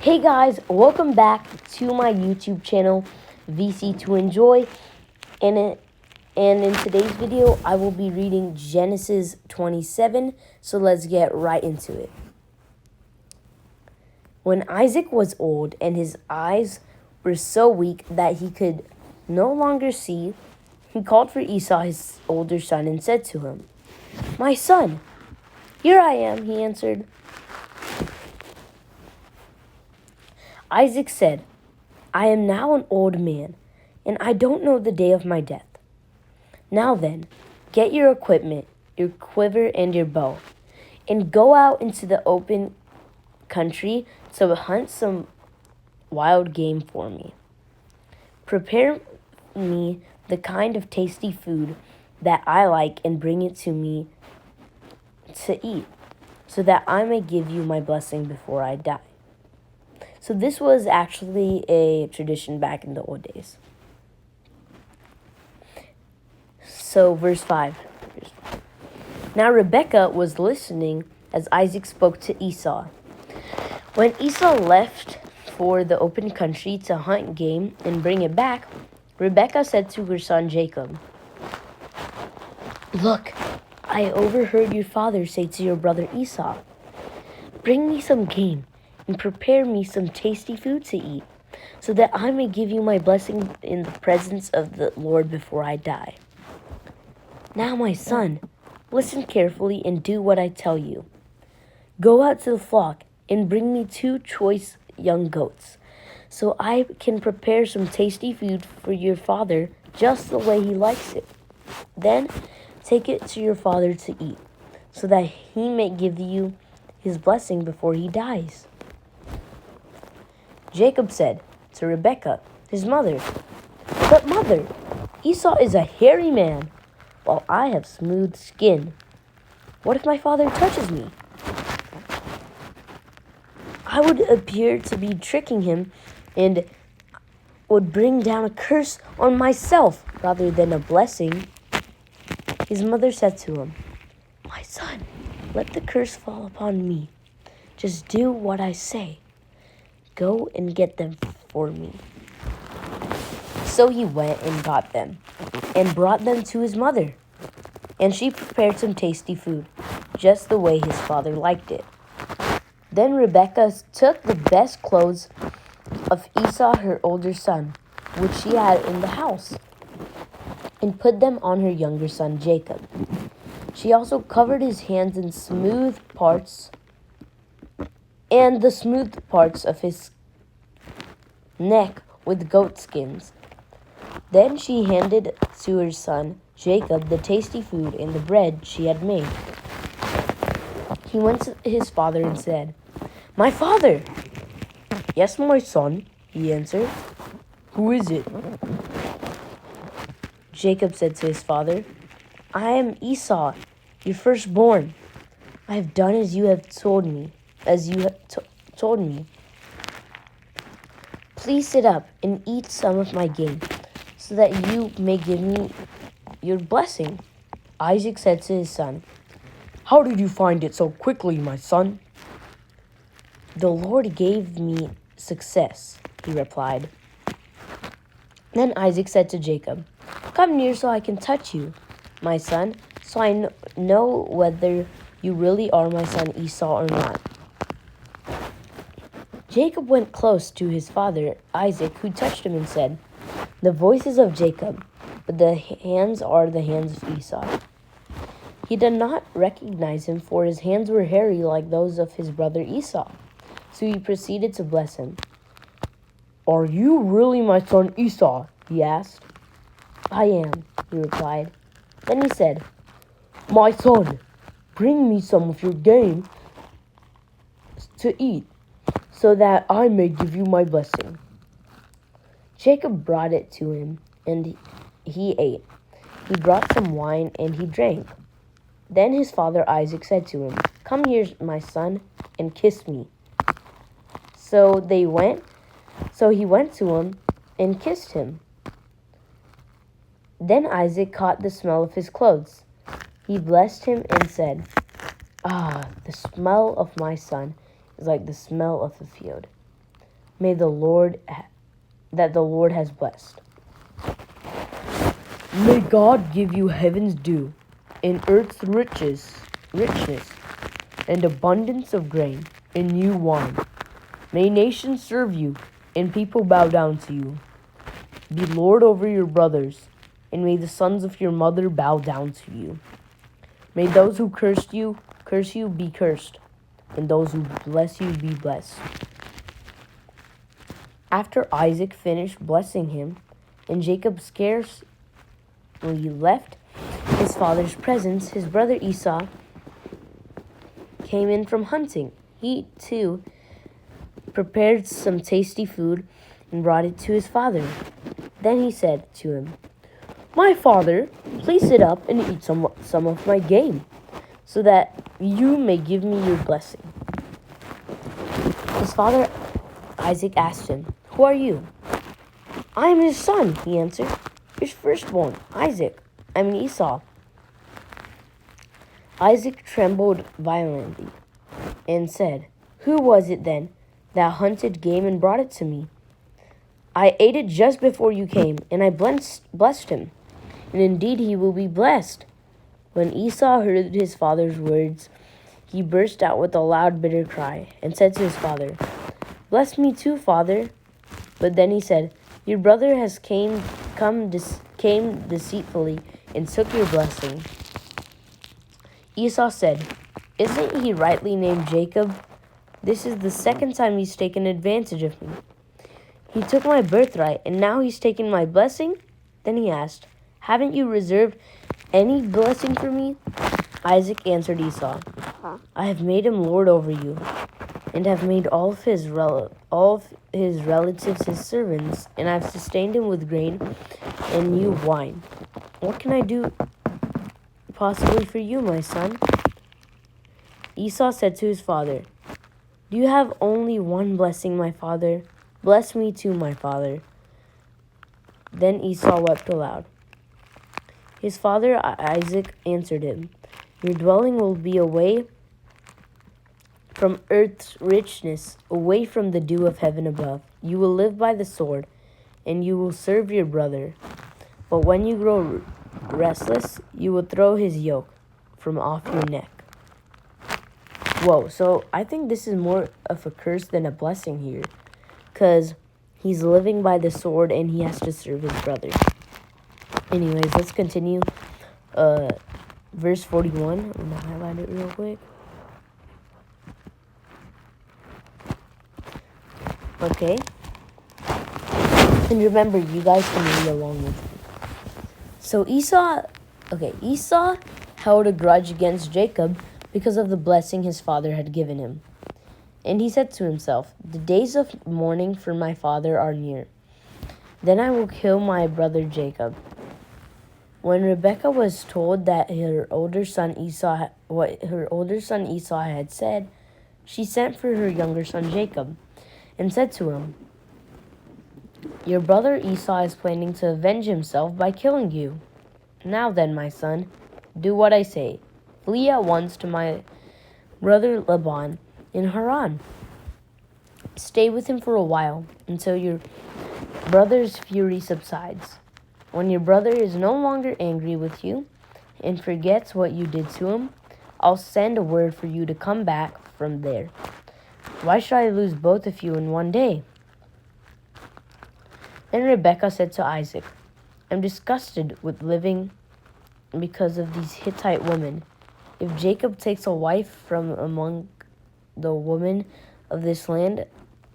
Hey guys, welcome back to my YouTube channel, VC2Enjoy, and in today's video, I will be reading Genesis 27, so let's get right into it. When Isaac was old and his eyes were so weak that he could no longer see, he called for Esau, his older son, and said to him, "My son." "Here I am," he answered. Isaac said, "I am now an old man, and I don't know the day of my death. Now then, get your equipment, your quiver and your bow, and go out into the open country to hunt some wild game for me. Prepare me the kind of tasty food that I like and bring it to me to eat, so that I may give you my blessing before I die." So this was actually a tradition back in the old days. So verse 5. Now Rebekah was listening as Isaac spoke to Esau. When Esau left for the open country to hunt game and bring it back, Rebekah said to her son Jacob, "Look, I overheard your father say to your brother Esau, 'Bring me some game and prepare me some tasty food to eat, so that I may give you my blessing in the presence of the Lord before I die.' Now, my son, listen carefully and do what I tell you. Go out to the flock and bring me 2 choice young goats, so I can prepare some tasty food for your father just the way he likes it. Then take it to your father to eat, so that he may give you his blessing before he dies." Jacob said to Rebekah, his mother, "But mother, Esau is a hairy man, while I have smooth skin. What if my father touches me? I would appear to be tricking him and would bring down a curse on myself rather than a blessing." His mother said to him, "My son, let the curse fall upon me. Just do what I say. Go and get them for me." So he went and got them, and brought them to his mother. And she prepared some tasty food, just the way his father liked it. Then Rebekah took the best clothes of Esau, her older son, which she had in the house, and put them on her younger son Jacob. She also covered his hands and the smooth parts of his neck with goat skins. Then she handed to her son Jacob the tasty food and the bread she had made. He went to his father and said, "My father!" "Yes, my son," he answered. "Who is it?" Jacob said to his father, "I am Esau, your firstborn. I have done as you have told me. Please sit up and eat some of my game, so that you may give me your blessing." Isaac said to his son, "How did you find it so quickly, my son?" "The Lord gave me success," he replied. Then Isaac said to Jacob, "Come near so I can touch you, my son, so I know whether you really are my son Esau or not." Jacob went close to his father Isaac, who touched him and said, "The voice is of Jacob, but the hands are the hands of Esau." He did not recognize him, for his hands were hairy like those of his brother Esau. So he proceeded to bless him. "Are you really my son Esau?" he asked. "I am," he replied. Then he said, "My son, bring me some of your game to eat, so that I may give you my blessing." Jacob brought it to him, and he ate. He brought some wine, and he drank. Then his father Isaac said to him, "Come here, my son, and kiss me." So he went to him and kissed him. Then Isaac caught the smell of his clothes. He blessed him and said, "Ah, the smell of my son is like the smell of the field." may the Lord that the Lord has blessed. May God give you heaven's dew, and earth's richness, and abundance of grain, and new wine. May nations serve you, and people bow down to you. Be Lord over your brothers, and may the sons of your mother bow down to you. May those who curse you, be cursed, and those who bless you be blessed. After Isaac finished blessing him, and Jacob scarcely left his father's presence, his brother Esau came in from hunting. He, too, prepared some tasty food and brought it to his father. Then he said to him, "My father, please sit up and eat some of my game, so that you may give me your blessing." His father Isaac asked him, "Who are you?" "I am his son," he answered. "His firstborn, Isaac. I mean Esau." Isaac trembled violently and said, "Who was it then that hunted game and brought it to me? I ate it just before you came, and I blessed him, and indeed he will be blessed." When Esau heard his father's words, he burst out with a loud, bitter cry and said to his father, "Bless me too, father." But then he said, "Your brother has came deceitfully and took your blessing." Esau said, "Isn't he rightly named Jacob? This is the second time he's taken advantage of me. He took my birthright, and now he's taken my blessing?" Then he asked, "Haven't you reserved any blessing for me?" Isaac answered Esau, "I have made him lord over you, and have made all of his relatives his servants, and I've sustained him with grain and new wine. What can I do possibly for you, my son?" Esau said to his father, "Do you have only one blessing, my father? Bless me too, my father." Then Esau wept aloud. His father Isaac answered him, "Your dwelling will be away from earth's richness, away from the dew of heaven above. You will live by the sword, and you will serve your brother. But when you grow restless, you will throw his yoke from off your neck." Whoa, so I think this is more of a curse than a blessing here, because he's living by the sword and he has to serve his brother. Anyways, let's continue. Verse 41. I'm going to highlight it real quick. Okay. And remember, you guys can read along with me. So Esau held a grudge against Jacob because of the blessing his father had given him. And he said to himself, "The days of mourning for my father are near. Then I will kill my brother Jacob." When Rebekah was told that what her older son Esau had said, she sent for her younger son Jacob and said to him, "Your brother Esau is planning to avenge himself by killing you. Now then, my son, do what I say. Flee at once to my brother Laban in Haran. Stay with him for a while until your brother's fury subsides. When your brother is no longer angry with you and forgets what you did to him, I'll send a word for you to come back from there. Why should I lose both of you in one day?" Then Rebekah said to Isaac, "I'm disgusted with living because of these Hittite women. If Jacob takes a wife from among the women of this land,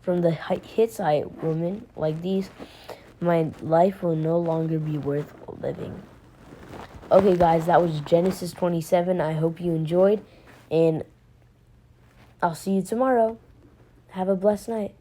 from the Hittite women like these, my life will no longer be worth living." Okay, guys, that was Genesis 27. I hope you enjoyed, and I'll see you tomorrow. Have a blessed night.